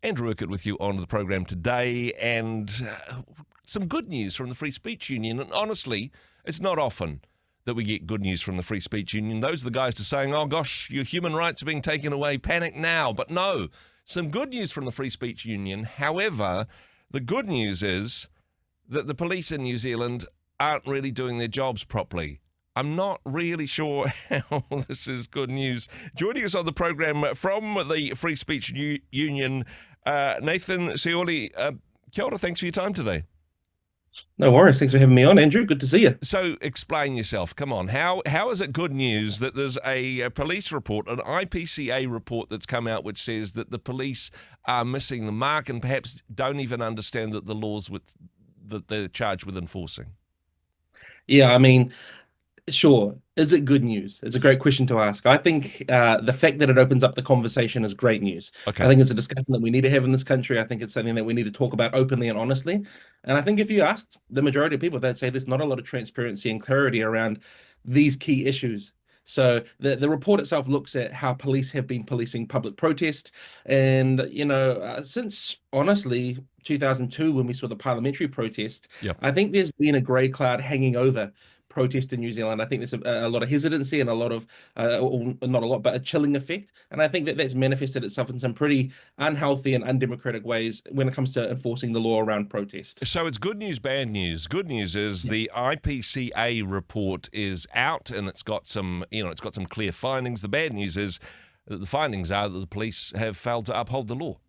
Andrew Urquhart with you on the program today, and some good news from the Free Speech Union. And honestly, it's not often that we get good news from the Free Speech Union. Those are the guys to saying, oh gosh, your human rights are being taken away, panic now. But no, some good news from the Free Speech Union. However, the good news is that the police in New Zealand aren't really doing their jobs properly. I'm not really sure how this is good news. Joining us on the program from the Free Speech Union, Nathan Seiuli. Kia ora, thanks for your time today. No worries. Thanks for having me on, Andrew. Good to see you. So explain yourself. Come on. How is it good news that there's a police report, an IPCA report that's come out which says that the police are missing the mark and perhaps don't even understand that the laws that they're charged with enforcing? Yeah, sure. Is it good news? It's a great question to ask. I think the fact that it opens up the conversation is great news. Okay. I think it's a discussion that we need to have in this country. I think it's something that we need to talk about openly and honestly. And I think if you asked the majority of people, they'd say there's not a lot of transparency and clarity around these key issues. So the report itself looks at how police have been policing public protest. And, since honestly 2002, when we saw the parliamentary protest, Yep. I think there's been a grey cloud hanging over protest in New Zealand. I think there's a lot of hesitancy and a lot of, not a lot, but a chilling effect. And I think that that's manifested itself in some pretty unhealthy and undemocratic ways when it comes to enforcing the law around protest. So it's good news, bad news. Good news is the IPCA report is out and it's got some clear findings. The bad news is that the findings are that the police have failed to uphold the law.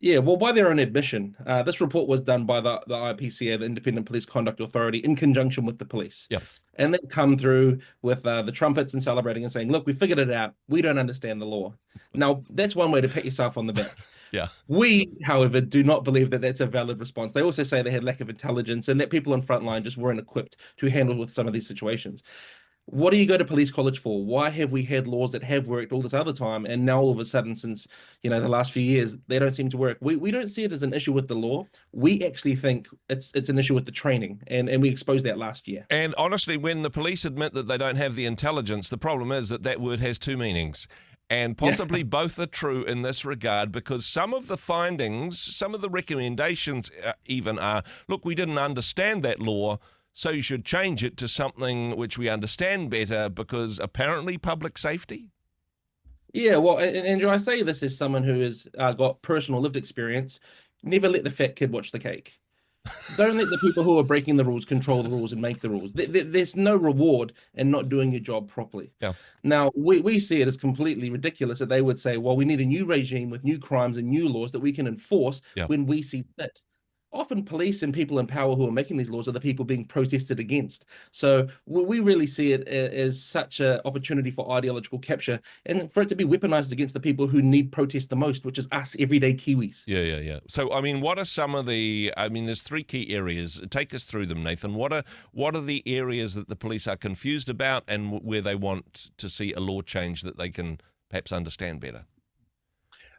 Yeah, well, by their own admission, this report was done by the IPCA, the Independent Police Conduct Authority, in conjunction with the police. Yep. And they come through with the trumpets and celebrating and saying, look, we figured it out. We don't understand the law. Now, that's one way to pat yourself on the back. Yeah. We, however, do not believe that that's a valid response. They also say they had lack of intelligence and that people on frontline just weren't equipped to handle with some of these situations. What do you go to police college for? Why have we had laws that have worked all this other time, and now all of a sudden, since the last few years, they don't seem to work? We don't see it as an issue with the law. We actually think it's an issue with the training, and we exposed that last year. And honestly, when the police admit that they don't have the intelligence, the problem is that word has two meanings. And possibly both are true in this regard, because some of the findings, some of the recommendations even are, look, we didn't understand that law, so you should change it to something which we understand better, because apparently public safety? Yeah, well, Andrew, I say this as someone who has got personal lived experience. Never let the fat kid watch the cake. Don't let the people who are breaking the rules control the rules and make the rules. There's no reward in not doing your job properly. Yeah. Now, we see it as completely ridiculous that they would say, well, we need a new regime with new crimes and new laws that we can enforce when we see fit. Often police and people in power who are making these laws are the people being protested against. So we really see it as such an opportunity for ideological capture and for it to be weaponized against the people who need protest the most, which is us, everyday Kiwis. Yeah. So, what are some of the, there's three key areas. Take us through them, Nathan. What are the areas that the police are confused about and where they want to see a law change that they can perhaps understand better?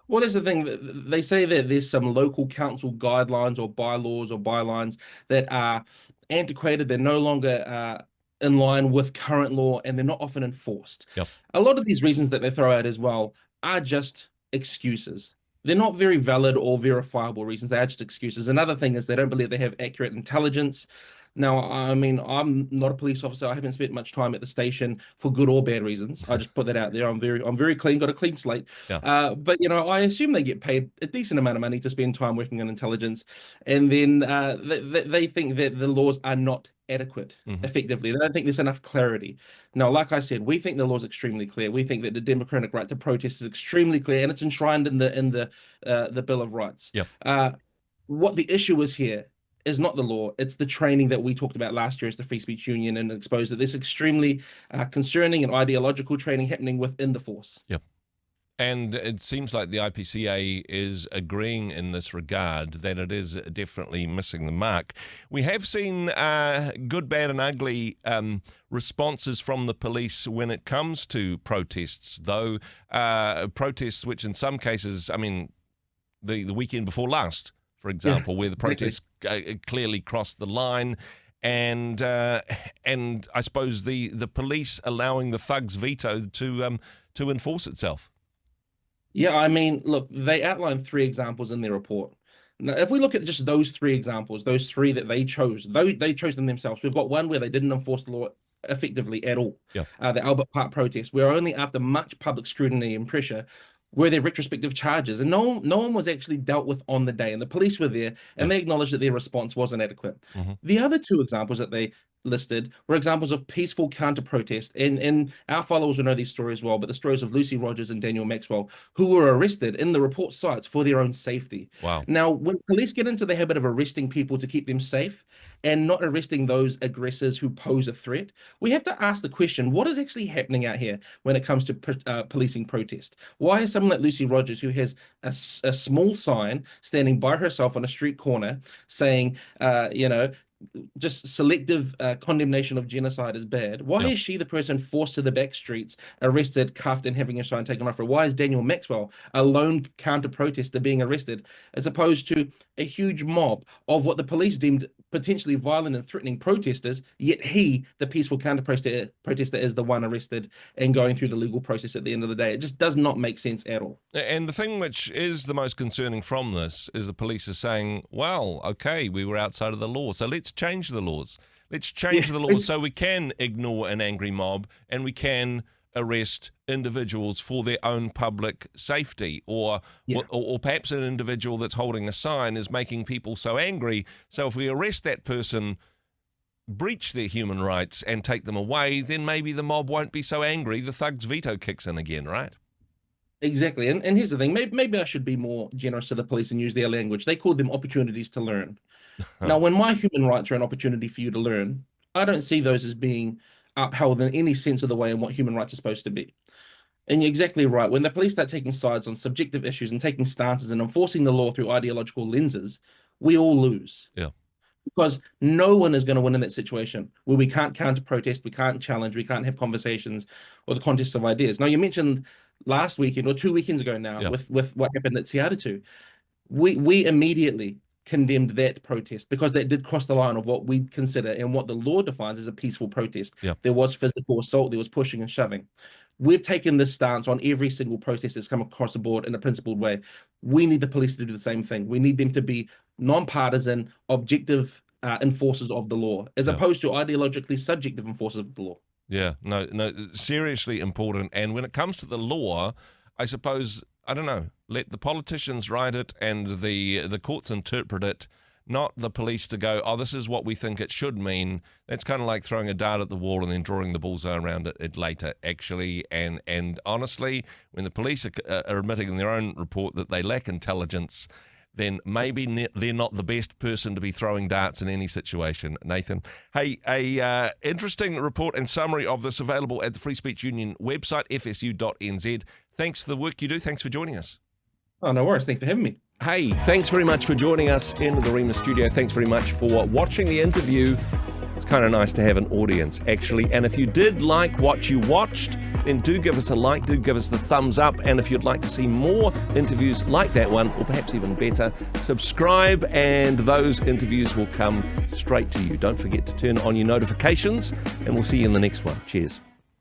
Well, there's the thing. They say that there's some local council guidelines or bylaws or bylines that are antiquated. They're no longer in line with current law, and they're not often enforced. Yep. A lot of these reasons that they throw out as well are just excuses. They're not very valid or verifiable reasons. They are just excuses. Another thing is they don't believe they have accurate intelligence. Now, I'm not a police officer. I haven't spent much time at the station for good or bad reasons. I just put that out there. I'm very clean, got a clean slate. Yeah. But I assume they get paid a decent amount of money to spend time working on intelligence, and then they think that the laws are not adequate effectively. They don't think there's enough clarity. Now, like I said, we think the law is extremely clear. We think that the democratic right to protest is extremely clear, and it's enshrined in the Bill of Rights. Yep. What the issue is here is not the law, it's the training that we talked about last year as the Free Speech Union, and exposed that there's extremely concerning and ideological training happening within the force. Yep. And it seems like the IPCA is agreeing in this regard that it is definitely missing the mark. We have seen good, bad and ugly responses from the police when it comes to protests, though protests which in some cases, the weekend before last, for example, where the protests clearly crossed the line, and I suppose the police allowing the thugs veto to enforce itself. Yeah, I mean, look, they outlined three examples in their report. Now, if we look at just those three examples, those three that they chose, though they chose them themselves, we've got one where they didn't enforce the law effectively at all. Yeah. The Albert Park protest, where only after much public scrutiny and pressure were there retrospective charges, and no one was actually dealt with on the day, and the police were there, Yeah. and they acknowledged that their response wasn't adequate. Hmm. The other two examples that they listed were examples of peaceful counter protest. And our followers will know these stories well, but the stories of Lucy Rogers and Daniel Maxwell, who were arrested in the report cites for their own safety. Wow. Now, when police get into the habit of arresting people to keep them safe and not arresting those aggressors who pose a threat, we have to ask the question, what is actually happening out here when it comes to policing protest? Why is someone like Lucy Rogers, who has a small sign standing by herself on a street corner saying, just selective condemnation of genocide is bad. Why is she the person forced to the back streets, arrested, cuffed, and having her sign taken off her? Why is Daniel Maxwell, a lone counter-protester, being arrested, as opposed to a huge mob of what the police deemed potentially violent and threatening protesters, yet he, the peaceful counter-protester, is the one arrested and going through the legal process at the end of the day? It just does not make sense at all. And the thing which is the most concerning from this is the police are saying, well, okay, we were outside of the law, so let's change the laws. Let's change the laws so we can ignore an angry mob and we can arrest individuals for their own public safety, or perhaps an individual that's holding a sign is making people so angry. So if we arrest that person, breach their human rights and take them away, then maybe the mob won't be so angry. The thug's veto kicks in again, right? Exactly. And here's the thing, maybe I should be more generous to the police and use their language. They called them opportunities to learn. Now, when my human rights are an opportunity for you to learn, I don't see those as being upheld in any sense of the way in what human rights are supposed to be. And you're exactly right. When the police start taking sides on subjective issues and taking stances and enforcing the law through ideological lenses, we all lose. Yeah. Because no one is going to win in that situation where we can't counter-protest, we can't challenge, we can't have conversations or the contest of ideas. Now, you mentioned last weekend or 2 weekends ago now with what happened at Te. We immediately condemned that protest because that did cross the line of what we consider and what the law defines as a peaceful protest. There was physical assault, there was pushing and shoving. We've taken this stance on every single protest that's come across the board in a principled way. We need the police to do the same thing. We need them to be non-partisan, objective enforcers of the law, as opposed to ideologically subjective enforcers of the law. Yeah, no, seriously important. And when it comes to the law, I suppose, I don't know, let the politicians write it and the courts interpret it, not the police to go, oh, this is what we think it should mean. That's kind of like throwing a dart at the wall and then drawing the bullseye around it later, actually. And honestly, when the police are admitting in their own report that they lack intelligence, then maybe they're not the best person to be throwing darts in any situation, Nathan. Hey, a interesting report and summary of this available at the Free Speech Union website, fsu.nz. Thanks for the work you do. Thanks for joining us. Oh, no worries. Thanks for having me. Hey, thanks very much for joining us in the Rhema studio. Thanks very much for watching the interview. It's kind of nice to have an audience, actually. And if you did like what you watched, then do give us a like, do give us the thumbs up. And if you'd like to see more interviews like that one, or perhaps even better, subscribe and those interviews will come straight to you. Don't forget to turn on your notifications, and we'll see you in the next one. Cheers.